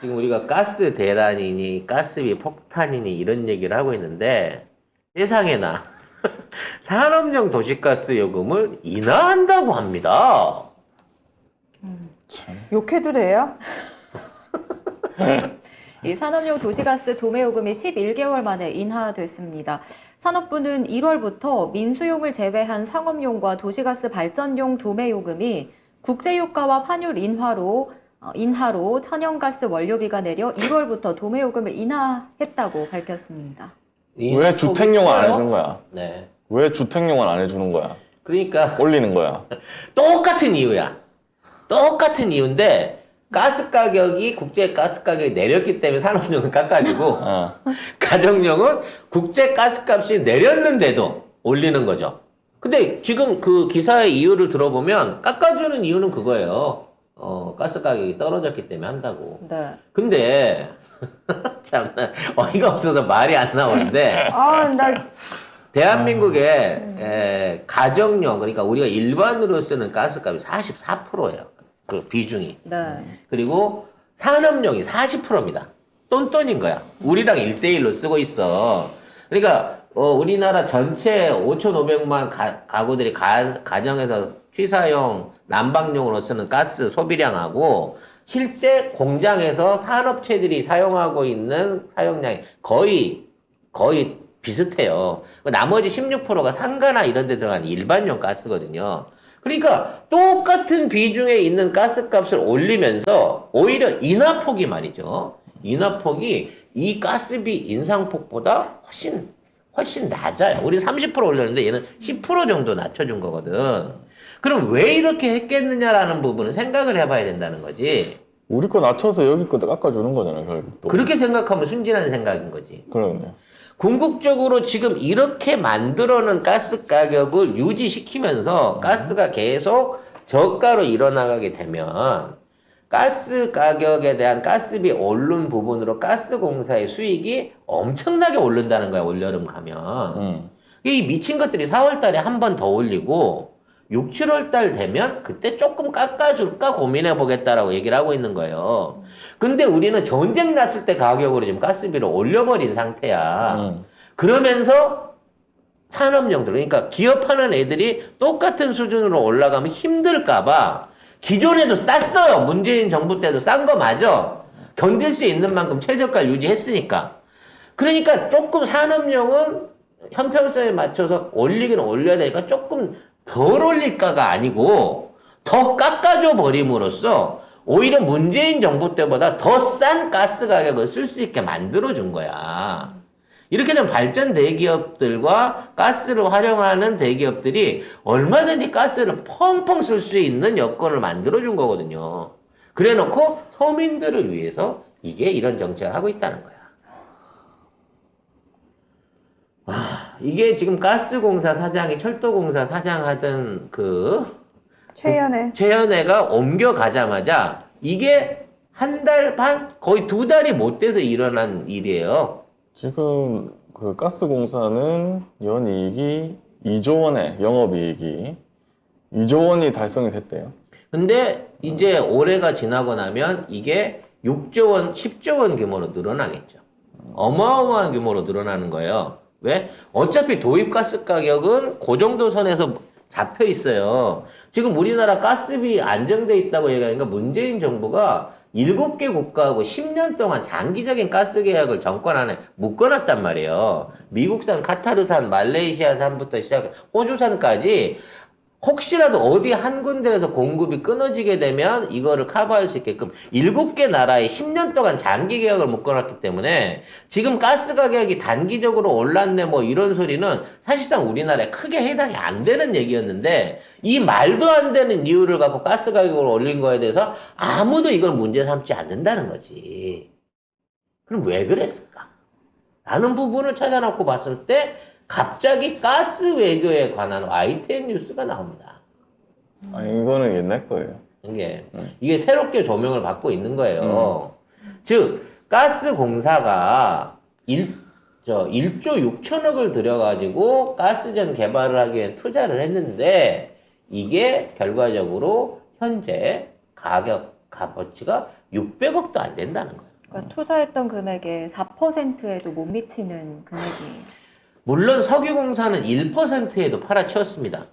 지금 우리가 가스 대란이니 가스비 폭탄이니 이런 얘기를 하고 있는데 세상에나 산업용 도시가스 요금을 인하한다고 합니다. 참. 욕해도 돼요? 이 산업용 도시가스 도매요금이 11개월 만에 인하됐습니다. 산업부는 1월부터 민수용을 제외한 상업용과 도시가스 발전용 도매요금이 국제유가와 환율 인하로 천연가스 원료비가 내려 1월부터 도매요금을 인하했다고 밝혔습니다. 왜 주택용은 안 해주는 거야? 네. 왜 주택용은 안 해주는 거야? 그러니까 올리는 거야. 똑같은 이유야. 똑같은 이유인데 가스 가격이 국제 가스 가격이 내렸기 때문에 산업용은 깎아주고 어. 가정용은 국제 가스값이 내렸는데도 올리는 거죠. 근데 지금 그 기사의 이유를 들어보면 깎아주는 이유는 그거예요. 가스 가격이 떨어졌기 때문에 한다고. 네. 근데 참나 어이가 없어서 말이 안 나오는데 아, 나 대한민국의 가정용 그러니까 우리가 일반으로 쓰는 가스값이 44%예요. 그 비중이. 네. 그리고 산업용이 40%입니다. 똔똔인 거야. 우리랑 1대1로 쓰고 있어. 그러니까 우리나라 전체 5,500만 가구들이 가정에서 취사용, 난방용으로 쓰는 가스 소비량하고 실제 공장에서 산업체들이 사용하고 있는 사용량이 거의 비슷해요. 나머지 16%가 상가나 이런 데 들어가는 일반용 가스거든요. 그러니까 똑같은 비중에 있는 가스값을 올리면서 오히려 인하폭이 말이죠. 인하폭이 이 가스비 인상폭보다 훨씬 낮아요. 우리 30% 올렸는데 얘는 10% 정도 낮춰준 거거든. 그럼 왜 이렇게 했겠느냐라는 부분을 생각을 해봐야 된다는 거지. 우리 거 낮춰서 여기 거 깎아주는 거잖아요, 결국 또. 그렇게 생각하면 순진한 생각인 거지. 그럼요. 궁극적으로 지금 이렇게 만들어놓은 가스 가격을 유지시키면서 가스가 계속 저가로 일어나가게 되면 가스 가격에 대한 가스비 오른 부분으로 가스공사의 수익이 엄청나게 오른다는 거야, 올여름 가면. 이 미친 것들이 4월 달에 한 번 더 올리고 6, 7월 달 되면 그때 조금 깎아줄까 고민해 보겠다라고 얘기를 하고 있는 거예요. 근데 우리는 전쟁 났을 때 가격으로 지금 가스비를 올려버린 상태야. 그러면서 산업용들, 그러니까 기업하는 애들이 똑같은 수준으로 올라가면 힘들까봐 기존에도 쌌어요. 문재인 정부 때도 싼 거 맞아. 견딜 수 있는 만큼 최저가 유지했으니까. 그러니까 조금 산업용은 형평성에 맞춰서 올리긴 올려야 되니까 조금 덜 올릴까가 아니고 더 깎아줘 버림으로써 오히려 문재인 정부 때보다 더 싼 가스 가격을 쓸 수 있게 만들어준 거야. 이렇게 되면 발전 대기업들과 가스를 활용하는 대기업들이 얼마든지 가스를 펑펑 쓸 수 있는 여건을 만들어준 거거든요. 그래 놓고 서민들을 위해서 이게 이런 정책을 하고 있다는 거야. 이게 지금 가스공사 사장이 철도공사 사장 하던 최연애가 옮겨가자마자 이게 한 달 반? 거의 2달이 못 돼서 일어난 일이에요. 지금 그 가스공사는 연이익이 2조 원의 영업이익이 2조 원이 달성이 됐대요. 근데 이제 올해가 지나고 나면 이게 6조 원, 10조 원 규모로 늘어나겠죠. 어마어마한 규모로 늘어나는 거예요. 왜? 어차피 도입가스 가격은 그 정도 선에서 잡혀 있어요. 지금 우리나라 가스비 안정돼 있다고 얘기하니까 문재인 정부가 7개 국가하고 10년 동안 장기적인 가스 계약을 정권 안에 묶어놨단 말이에요. 미국산, 카타르산, 말레이시아산부터 시작해 호주산까지 혹시라도 어디 한 군데에서 공급이 끊어지게 되면 이거를 커버할 수 있게끔 7개 나라에 10년 동안 장기 계약을 묶어놨기 때문에 지금 가스 가격이 단기적으로 올랐네 뭐 이런 소리는 사실상 우리나라에 크게 해당이 안 되는 얘기였는데 이 말도 안 되는 이유를 갖고 가스 가격을 올린 거에 대해서 아무도 이걸 문제 삼지 않는다는 거지. 그럼 왜 그랬을까? 라는 부분을 찾아놓고 봤을 때 갑자기 가스 외교에 관한 YTN 뉴스가 나옵니다. 아니, 이거는 옛날 거예요. 이게 새롭게 조명을 받고 있는 거예요. 즉, 가스공사가 1조 6천억을 들여가지고 가스전 개발을 하기 위해 투자를 했는데 이게 결과적으로 현재 가격 값어치가 600억도 안 된다는 거예요. 그러니까 투자했던 금액의 4%에도 못 미치는 금액이에요. 물론 석유공사는 1%에도 팔아치웠습니다.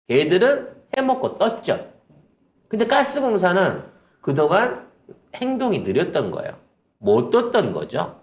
걔들은 해먹고 떴죠. 근데 가스공사는 그동안 행동이 느렸던 거예요. 못 떴던 거죠.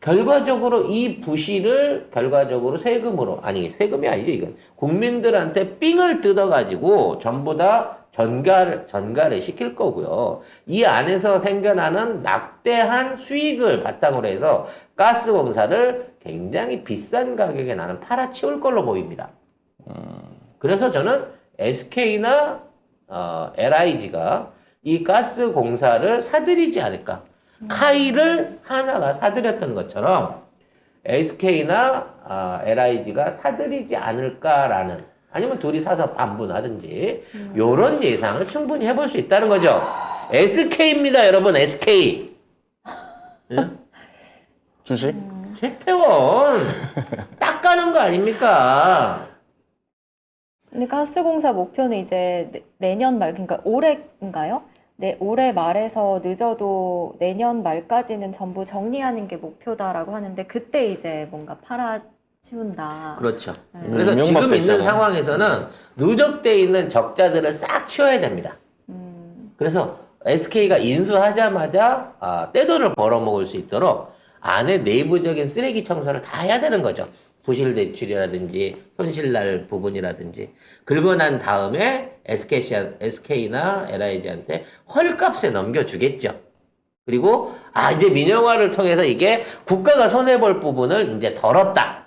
결과적으로 이 부실을 결과적으로 세금으로, 아니 세금이 아니죠 이건, 국민들한테 삥을 뜯어가지고 전부 다 전가를 시킬 거고요. 이 안에서 생겨나는 막대한 수익을 바탕으로 해서 가스공사를 굉장히 비싼 가격에 나는 팔아치울 걸로 보입니다. 그래서 저는 SK나 LIG가 이 가스공사를 사들이지 않을까. 카이를 하나가 사들였던 것처럼 SK나 LIG가 사들이지 않을까라는, 아니면 둘이 사서 반분하든지 요런 예상을 충분히 해볼 수 있다는 거죠. SK입니다, 여러분. SK. 응? 주식? 최태원 딱 가는 거 아닙니까? 근데 가스공사 목표는 이제 내년 말, 그러니까 올해인가요? 네, 올해 말에서 늦어도 내년 말까지는 전부 정리하는 게 목표다라고 하는데 그때 이제 뭔가 팔아치운다. 그렇죠. 그래서 지금 명박됐잖아요. 있는 상황에서는 누적돼 있는 적자들을 싹 치워야 됩니다. 그래서 SK가 인수하자마자 떼돈을 벌어먹을 수 있도록 안에 내부적인 쓰레기 청소를 다 해야 되는 거죠. 부실 대출이라든지 손실날 부분이라든지 긁어난 다음에 SK나 LIG한테 헐값에 넘겨주겠죠. 그리고 이제 민영화를 통해서 이게 국가가 손해볼 부분을 이제 덜었다.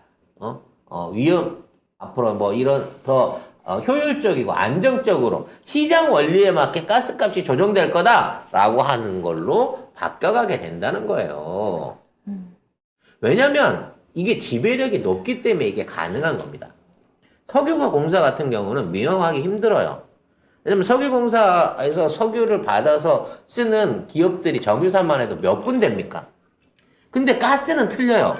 위험 앞으로 뭐 이런 더 효율적이고 안정적으로 시장 원리에 맞게 가스값이 조정될 거다라고 하는 걸로 바뀌어가게 된다는 거예요. 왜냐면 이게 지배력이 높기 때문에 이게 가능한 겁니다. 석유화 공사 같은 경우는 민영화하기 힘들어요. 왜냐면 석유공사에서 석유를 받아서 쓰는 기업들이 정유사만 해도 몇 군데입니까? 근데 가스는 틀려요.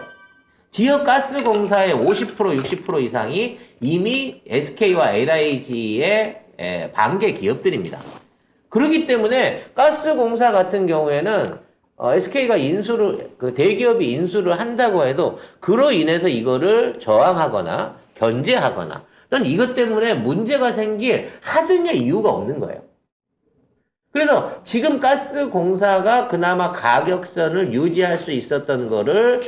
지역 가스공사의 50%, 60% 이상이 이미 SK와 LIG의 반개 기업들입니다. 그렇기 때문에 가스공사 같은 경우에는 SK가 대기업이 인수를 한다고 해도 그로 인해서 이거를 저항하거나 견제하거나 또는 이것 때문에 문제가 생길 하등의 이유가 없는 거예요. 그래서 지금 가스공사가 그나마 가격선을 유지할 수 있었던 거를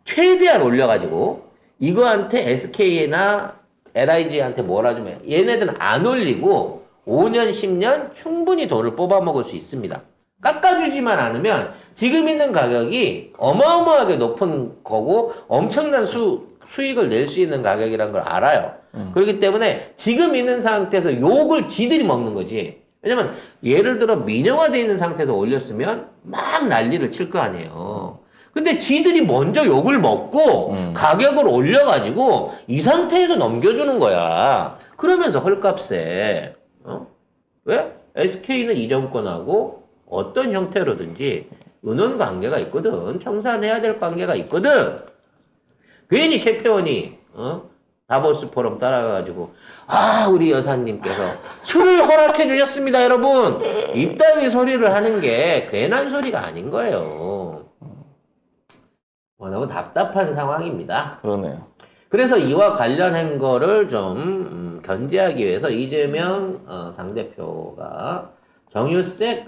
최대한 올려가지고 이거한테 SK나 LIG한테 뭐라 좀 해요. 얘네들은 안 올리고 5년, 10년 충분히 돈을 뽑아먹을 수 있습니다. 깎아주지만 않으면 지금 있는 가격이 어마어마하게 높은 거고 엄청난 수익을 낼 수 있는 가격이라는 걸 알아요. 그렇기 때문에 지금 있는 상태에서 욕을 지들이 먹는 거지. 왜냐면 예를 들어 민영화되어 있는 상태에서 올렸으면 막 난리를 칠 거 아니에요. 근데 지들이 먼저 욕을 먹고 가격을 올려가지고 이 상태에서 넘겨주는 거야. 그러면서 헐값에 왜? SK는 이 정권하고 어떤 형태로든지 은원 관계가 있거든. 청산해야 될 관계가 있거든. 괜히 최태원이 다보스 포럼 따라가가지고 우리 여사님께서 술을 허락해 주셨습니다, 여러분. 이따위 소리를 하는 게 괜한 소리가 아닌 거예요. 너무 답답한 상황입니다. 그러네요. 그래서 이와 관련한 거를 좀 견제하기 위해서 이재명 당대표가 정유사에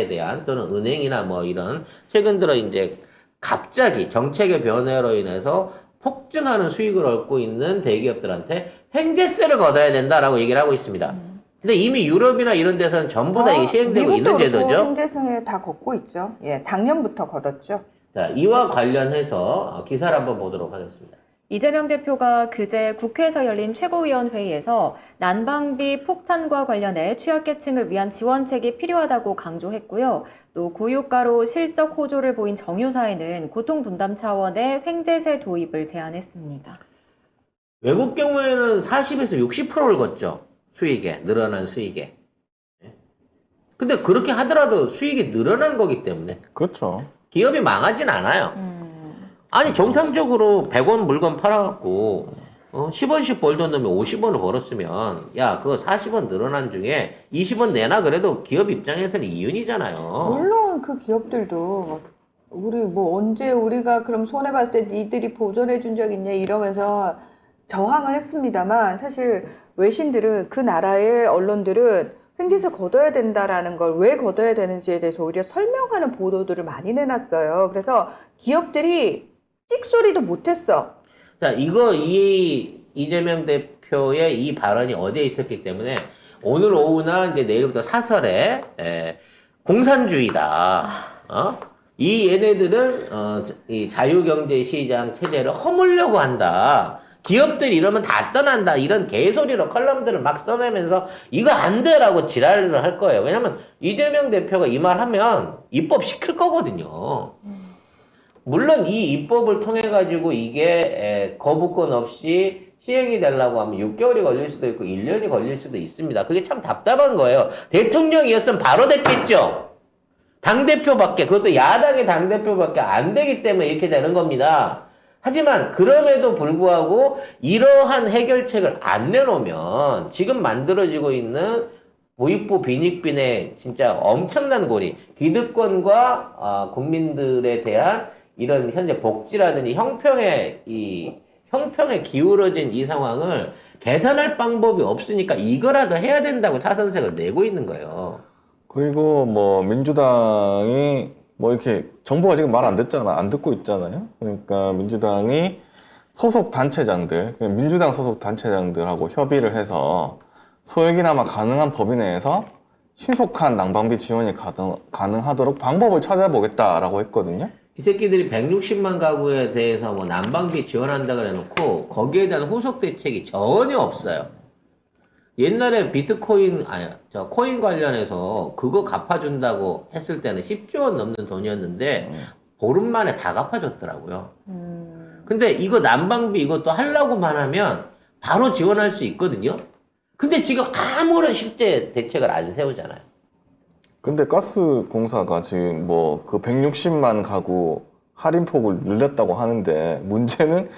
대한 또는 은행이나 뭐 이런 최근 들어 이제 갑자기 정책의 변화로 인해서 폭증하는 수익을 얻고 있는 대기업들한테 횡재세를 걷어야 된다라고 얘기를 하고 있습니다. 근데 이미 유럽이나 이런 데서는 전부 다 이게 시행되고 있는 제도죠. 현재성에 다 걷고 있죠. 예, 작년부터 걷었죠. 자, 이와 관련해서 기사를 한번 보도록 하겠습니다. 이재명 대표가 그제 국회에서 열린 최고위원회의에서 난방비 폭탄과 관련해 취약계층을 위한 지원책이 필요하다고 강조했고요. 또 고유가로 실적 호조를 보인 정유사에는 고통분담 차원의 횡재세 도입을 제안했습니다. 외국 경우에는 40에서 60%를 걷죠. 늘어난 수익에. 근데 그렇게 하더라도 수익이 늘어난 거기 때문에 그렇죠. 기업이 망하진 않아요. 아니 정상적으로 100원 물건 팔아갖고 10원씩 벌던 놈이 50원을 벌었으면, 야, 그거 40원 늘어난 중에 20원 내나 그래도 기업 입장에서는 이윤이잖아요. 물론 그 기업들도 우리 뭐 언제 우리가 그럼 손해 봤을 때 니들이 보전해 준 적 있냐 이러면서 저항을 했습니다만 사실 외신들은 그 나라의 언론들은 횡재에서 걷어야 된다라는 걸 왜 걷어야 되는지에 대해서 오히려 설명하는 보도들을 많이 내놨어요. 그래서 기업들이 찍소리도 못했어. 자, 이재명 대표의 이 발언이 어디에 있었기 때문에 오늘 오후나 이제 내일부터 사설에, 공산주의다. 이 얘네들은, 이 자유경제시장 체제를 허물려고 한다. 기업들이 이러면 다 떠난다. 이런 개소리로 컬럼들을 막 써내면서 이거 안 돼라고 지랄을 할 거예요. 왜냐면 이재명 대표가 이 말 하면 입법 시킬 거거든요. 물론 이 입법을 통해 가지고 이게 거부권 없이 시행이 되려고 하면 6개월이 걸릴 수도 있고 1년이 걸릴 수도 있습니다. 그게 참 답답한 거예요. 대통령이었으면 바로 됐겠죠. 당대표밖에, 그것도 야당의 당대표밖에 안 되기 때문에 이렇게 되는 겁니다. 하지만 그럼에도 불구하고 이러한 해결책을 안 내놓으면 지금 만들어지고 있는 보육부 빈익빈의 진짜 엄청난 고리, 기득권과 국민들에 대한 이런 현재 복지라든지 형평에 기울어진 이 상황을 개선할 방법이 없으니까 이거라도 해야 된다고 차선책을 내고 있는 거예요. 그리고 뭐 민주당이 뭐 이렇게 정부가 지금 말 안 듣잖아, 안 듣고 있잖아요. 그러니까 민주당이 소속 단체장들, 민주당 소속 단체장들하고 협의를 해서 소액이나마 가능한 범위 내에서 신속한 난방비 지원이 가능하도록 방법을 찾아보겠다라고 했거든요. 이 새끼들이 160만 가구에 대해서 뭐 난방비 지원한다 그래놓고 거기에 대한 후속 대책이 전혀 없어요. 옛날에 비트코인, 코인 관련해서 그거 갚아준다고 했을 때는 10조 원 넘는 돈이었는데 보름 만에 다 갚아줬더라고요. 근데 이거 난방비 이것도 하려고만 하면 바로 지원할 수 있거든요. 근데 지금 아무런 실제 대책을 안 세우잖아요. 근데 가스공사가 지금 뭐 그 160만 가구 할인폭을 늘렸다고 하는데 문제는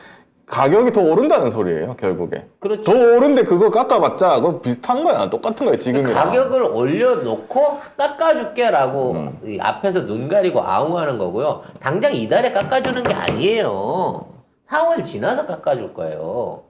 가격이 더 오른다는 소리예요, 결국에. 그렇죠. 더 오른데 그거 깎아봤자 그거 비슷한 거야, 똑같은 거야 지금이랑. 가격을 올려놓고 깎아줄게라고 이 앞에서 눈 가리고 아웅하는 거고요. 당장 이달에 깎아주는 게 아니에요. 4월 지나서 깎아줄 거예요.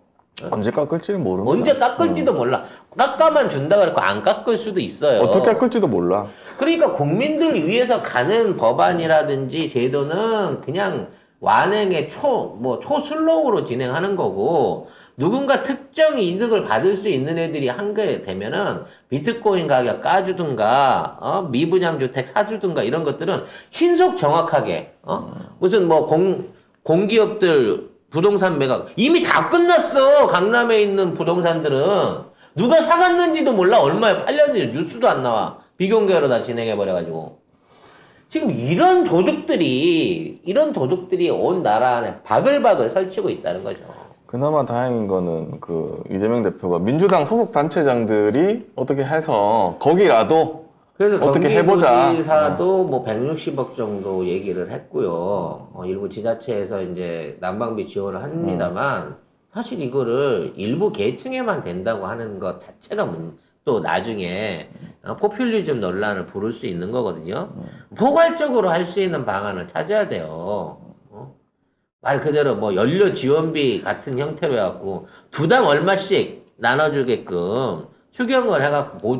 언제 깎을지는 모르는 언제 깎을지도 몰라. 깎아만 준다 그랬고 안 깎을 수도 있어요. 어떻게 깎을지도 몰라. 그러니까 국민들 위해서 가는 법안이라든지 제도는 그냥 완행의 초슬로우로 진행하는 거고, 누군가 특정 이득을 받을 수 있는 애들이 한게 되면은 비트코인 가격 까주든가, 미분양 주택 사주든가 이런 것들은 신속 정확하게, 무슨 뭐 공기업들 부동산 매각 이미 다 끝났어. 강남에 있는 부동산들은 누가 사갔는지도 몰라. 얼마에 팔렸는지 뉴스도 안 나와. 비공개로 다 진행해버려가지고. 지금 이런 도둑들이 온 나라 안에 바글바글 설치고 있다는 거죠. 그나마 다행인 거는 그 이재명 대표가 민주당 소속 단체장들이 어떻게 해서 거기라도 그래서 어떻게 해보자. 경기도지사도 뭐 160억 정도 얘기를 했고요. 일부 지자체에서 이제 난방비 지원을 합니다만 사실 이거를 일부 계층에만 된다고 하는 것 자체가 또 나중에 포퓰리즘 논란을 부를 수 있는 거거든요. 포괄적으로 할 수 있는 방안을 찾아야 돼요. 말 그대로 뭐 연료 지원비 같은 형태로 해갖고 두 당 얼마씩 나눠주게끔 추경을 해갖고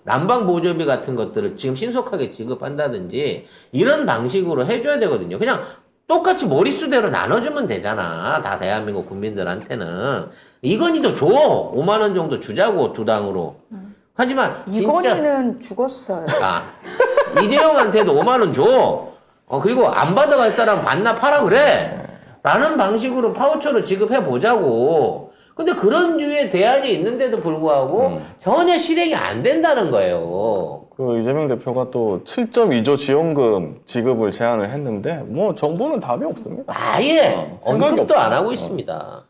난방 보조비 같은 것들을 지금 신속하게 지급한다든지 이런 방식으로 해줘야 되거든요. 그냥 똑같이 머릿수대로 나눠주면 되잖아. 다 대한민국 국민들한테는. 이건희도 줘. 5만 원 정도 주자고 두 당으로. 하지만 진짜 이건희는 죽었어요. 이재용한테도 5만 원 줘. 그리고 안 받아갈 사람 반납하라 그래. 라는 방식으로 파우처를 지급해 보자고. 근데 그런 류의 대안이 있는데도 불구하고 전혀 실행이 안 된다는 거예요. 그 이재명 대표가 또 7.2조 지원금 지급을 제안을 했는데 뭐 정부는 답이 없습니다. 아예 생각이 언급도 없어. 안 하고 있습니다.